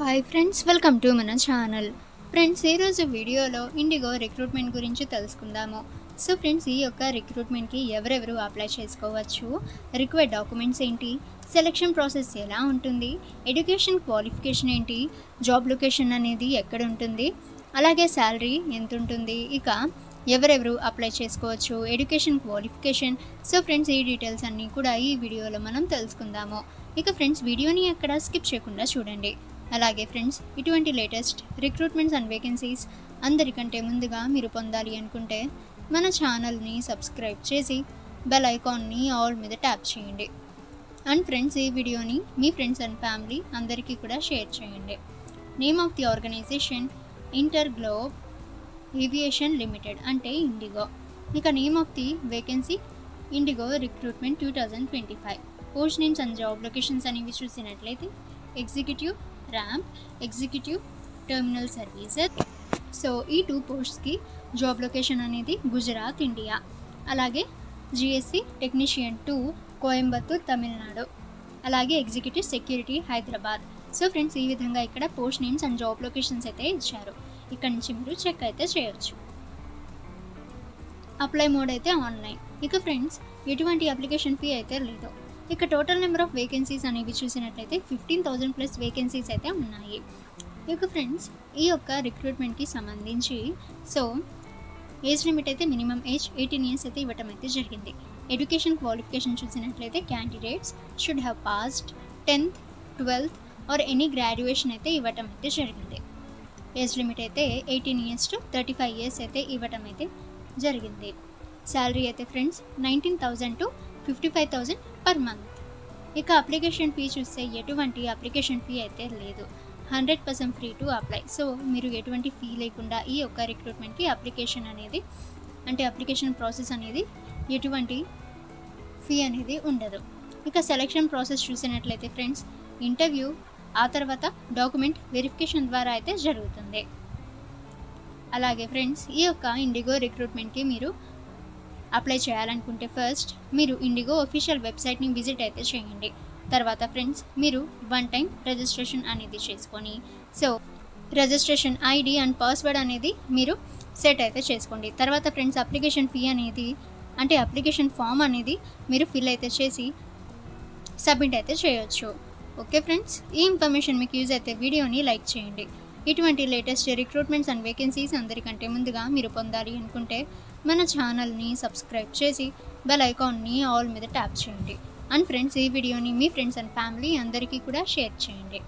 Hi friends, welcome to మన channel. Friends, ఈరోజు వీడియోలో ఇండిగో రిక్రూట్మెంట్ గురించి తెలుసుకుందాము. సో ఫ్రెండ్స్, ఈ యొక్క రిక్రూట్మెంట్కి ఎవరెవరు అప్లై చేసుకోవచ్చు, రిక్వైర్డ్ డాక్యుమెంట్స్ ఏంటి, సెలక్షన్ ప్రాసెస్ ఎలా ఉంటుంది, ఎడ్యుకేషన్ క్వాలిఫికేషన్ ఏంటి, జాబ్ లొకేషన్ అనేది ఎక్కడ ఉంటుంది, అలాగే శాలరీ ఎంత ఉంటుంది, ఇక ఎవరెవరు అప్లై చేసుకోవచ్చు, ఎడ్యుకేషన్ క్వాలిఫికేషన్. సో ఫ్రెండ్స్, ఈ డీటెయిల్స్ అన్నీ కూడా ఈ వీడియోలో మనం తెలుసుకుందాము. ఇక ఫ్రెండ్స్, వీడియోని ఎక్కడ స్కిప్ చేయకుండా చూడండి. అలాగే ఫ్రెండ్స్, ఇటువంటి లేటెస్ట్ రిక్రూట్మెంట్స్ అండ్ వేకెన్సీస్ అందరికంటే ముందుగా మీరు పొందాలి అనుకుంటే మన ఛానల్ని సబ్స్క్రైబ్ చేసి బెల్ ఐకాన్ని ఆల్ మీద ట్యాప్ చేయండి. అండ్ ఫ్రెండ్స్, ఈ వీడియోని మీ ఫ్రెండ్స్ అండ్ ఫ్యామిలీ అందరికీ కూడా షేర్ చేయండి. Name of the organisation inter globe aviation limited, అంటే ఇండిగో. ఇక name of the vacancy IndiGo recruitment 2025. Post names and job locations అనేవి చూసినట్లయితే executive ramp, executive terminal services. So ఈ 2 పోస్ట్స్కి జాబ్ లొకేషన్ అనేది గుజరాత్, ఇండియా. అలాగే జిఎస్సి టెక్నీషియన్ 2 కోయంబత్తూర్, తమిళనాడు. అలాగే executive security Hyderabad. So friends, ఈ విధంగా ఇక్కడ post names and job locations అయితే ఇచ్చారు. ఇక్కడ నుంచి మీరు చెక్ అయితే చేయొచ్చు. అప్లై మోడ్ అయితే ఆన్లైన్. ఇక ఫ్రెండ్స్, ఎటువంటి అప్లికేషన్ ఫీ అయితే లేదు. ఇక టోటల్ నెంబర్ ఆఫ్ వేకెన్సీస్ అనేవి చూసినట్లయితే 15,000 ప్లస్ వేకెన్సీస్ అయితే ఉన్నాయి. ఇక ఫ్రెండ్స్, ఈ యొక్క రిక్రూట్మెంట్కి సంబంధించి సో ఏజ్ లిమిట్ అయితే మినిమం ఏజ్ 18 ఇయర్స్ అయితే ఇవ్వటం అయితే జరిగింది. ఎడ్యుకేషన్ క్వాలిఫికేషన్ చూసినట్లయితే candidates should have passed 10th, 12th or any graduation అయితే ఇవ్వటం అయితే జరిగింది. ఏజ్ లిమిట్ అయితే 18 ఇయర్స్ టు 35 ఇయర్స్ అయితే ఇవ్వటం అయితే జరిగింది. శాలరీ అయితే ఫ్రెండ్స్ 19,000 టు 55,000 పర్ మంత్. ఇక అప్లికేషన్ ఫీ చూస్తే ఎటువంటి అప్లికేషన్ ఫీ అయితే లేదు. 100% ఫ్రీ టు అప్లై. సో మీరు ఎటువంటి ఫీ లేకుండా ఈ యొక్క రిక్రూట్మెంట్కి అప్లికేషన్ అనేది, అంటే అప్లికేషన్ ప్రాసెస్ అనేది ఎటువంటి ఫీ అనేది ఉండదు. ఇక సెలక్షన్ ప్రాసెస్ చూసినట్లయితే ఫ్రెండ్స్, ఇంటర్వ్యూ, ఆ తర్వాత డాక్యుమెంట్ వెరిఫికేషన్ ద్వారా అయితే జరుగుతుంది. అలాగే ఫ్రెండ్స్, ఈ యొక్క ఇండిగో రిక్రూట్మెంట్కి మీరు అప్లై చేయాలనుకుంటే ఫస్ట్ మీరు ఇండిగో అఫీషియల్ వెబ్సైట్ని విజిట్ అయితే చేయండి. తర్వాత ఫ్రెండ్స్, మీరు 1 టైం రిజిస్ట్రేషన్ అనేది చేసుకొని so registration ID and password అనేది మీరు సెట్ అయితే చేసుకోండి. తర్వాత ఫ్రెండ్స్, అప్లికేషన్ ఫీ అనేది, అంటే అప్లికేషన్ ఫామ్ అనేది మీరు ఫిల్ అయితే చేసి సబ్మిట్ అయితే చేయొచ్చు. ఓకే ఫ్రెండ్స్, ఈ ఇన్ఫర్మేషన్ మీకు యూజ్ అయితే వీడియోని లైక్ చేయండి. ఇటువంటి లేటెస్ట్ రిక్రూట్మెంట్స్ అండ్ వేకెన్సీస్ అందరికంటే ముందుగా మీరు పొందాలి అనుకుంటే మన ఛానల్ని సబ్స్క్రైబ్ చేసి బెల్ ఐకాన్ని ఆల్ మీద ట్యాప్ చేయండి. అండ్ ఫ్రెండ్స్, ఈ వీడియోని మీ ఫ్రెండ్స్ అండ్ ఫ్యామిలీ అందరికీ కూడా షేర్ చేయండి.